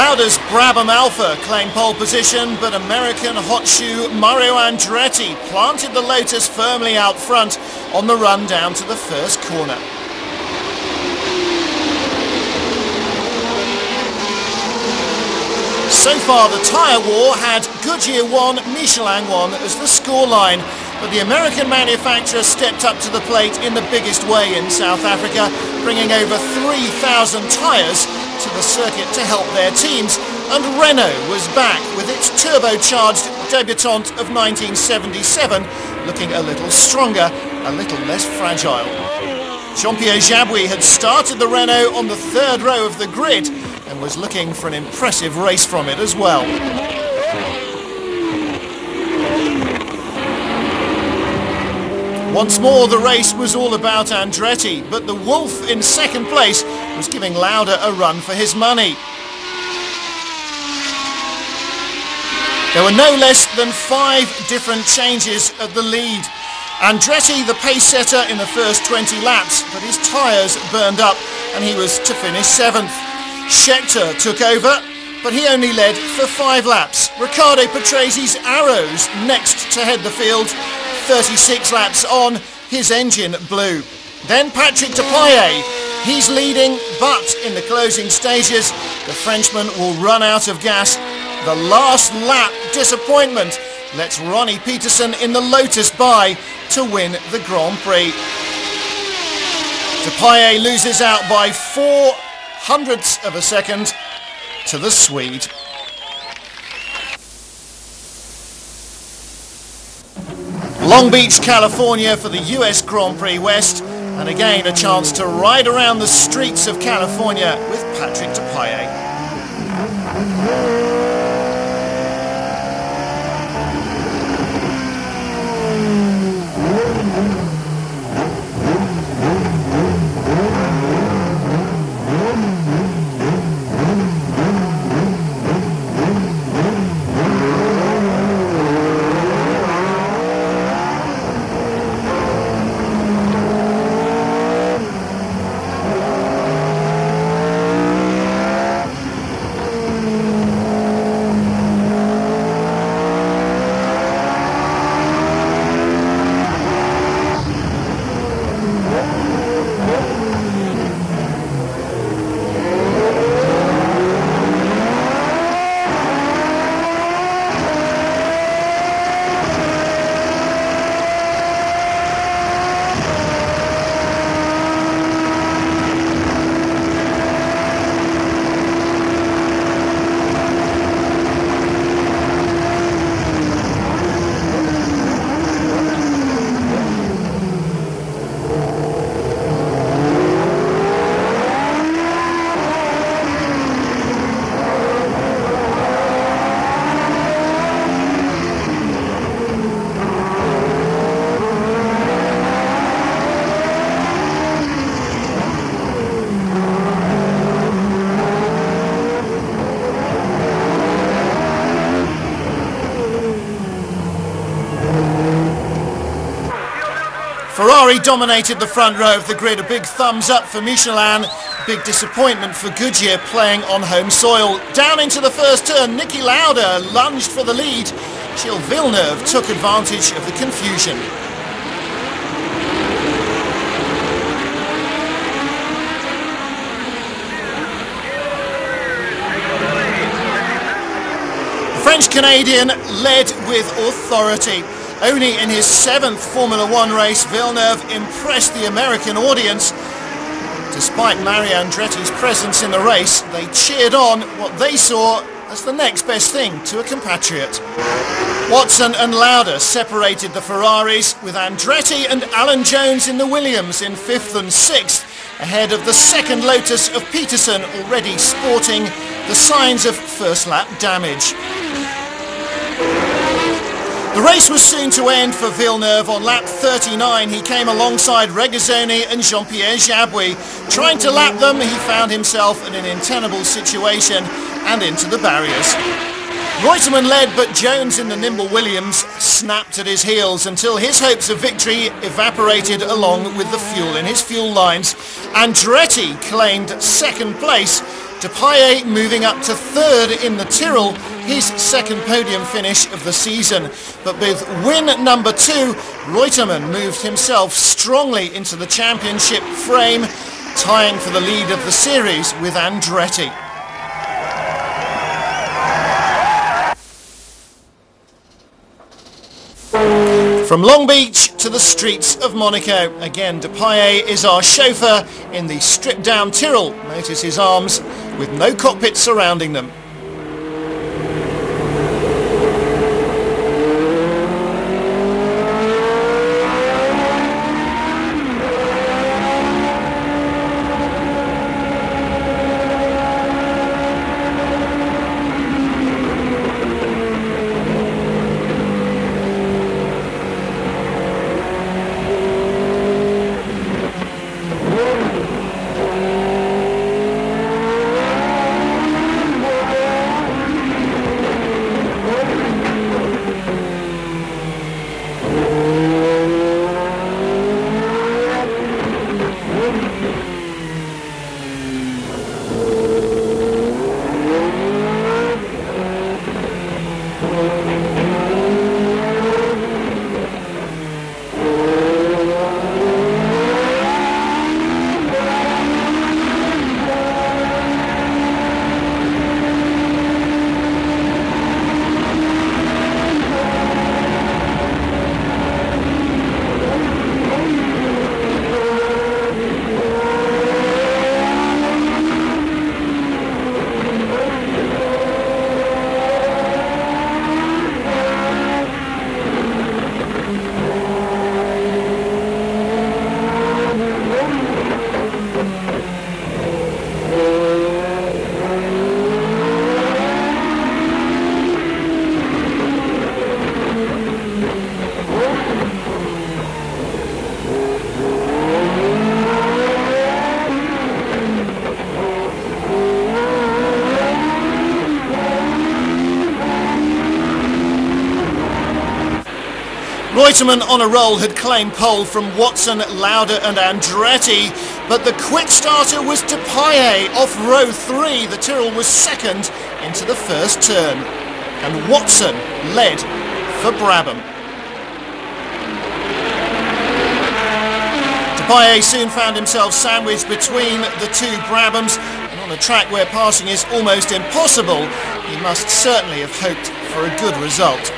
Lauda's Brabham Alpha claimed pole position, but American hot shoe Mario Andretti planted the Lotus firmly out front on the run down to the first corner. So far the tyre war had Goodyear 1, Michelin 1 as the scoreline, but the American manufacturer stepped up to the plate in the biggest way in South Africa, bringing over 3,000 tyres to the circuit to help their teams, and Renault was back with its turbocharged debutante of 1977, looking a little stronger, a little less fragile. Jean-Pierre Jabouille had started the Renault on the third row of the grid and was looking for an impressive race from it as well. Once more the race was all about Andretti, but the Wolf in second place was giving Lauda a run for his money. There were no less than 5 different changes at the lead. Andretti, the pace setter in the first 20 laps, but his tyres burned up and he was to finish 7th. Scheckter took over, but he only led for 5 laps. Riccardo Patresi's Arrows next to head the field. 36 laps on, his engine blew. Then Patrick Depailler, he's leading, but in the closing stages, the Frenchman will run out of gas. The last lap disappointment lets Ronnie Peterson in the Lotus by to win the Grand Prix. Depailler loses out by 0.04 of a second to the Swede. Long Beach, California for the US Grand Prix West, and again a chance to ride around the streets of California with Patrick Depailler. Ferrari dominated the front row of the grid. A big thumbs up for Michelin, big disappointment for Goodyear playing on home soil. Down into the first turn, Niki Lauda lunged for the lead. Gilles Villeneuve took advantage of the confusion. The French-Canadian led with authority. Only in his 7th Formula One race, Villeneuve impressed the American audience. Despite Mario Andretti's presence in the race, they cheered on what they saw as the next best thing to a compatriot. Watson and Lauda separated the Ferraris, with Andretti and Alan Jones in the Williams in 5th and 6th, ahead of the second Lotus of Peterson, already sporting the signs of first lap damage. The race was soon to end for Villeneuve. On lap 39 he came alongside Regazzoni and Jean-Pierre Jabouille. Trying to lap them, he found himself in an untenable situation and into the barriers. Reutemann led, but Jones in the nimble Williams snapped at his heels until his hopes of victory evaporated along with the fuel in his fuel lines. Andretti claimed second place, Depailler moving up to third in the Tyrrell, his second podium finish of the season. But with win number 2, Reutemann moved himself strongly into the championship frame, tying for the lead of the series with Andretti. From Long Beach to the streets of Monaco, again Depailler is our chauffeur in the stripped down Tyrrell. Notice his arms with no cockpit surrounding them. Reutemann on a roll had claimed pole from Watson, Lauda and Andretti, but the quick starter was Depailler off row 3. The Tyrrell was second into the first turn, and Watson led for Brabham. Depailler soon found himself sandwiched between the two Brabhams, and on a track where passing is almost impossible, he must certainly have hoped for a good result.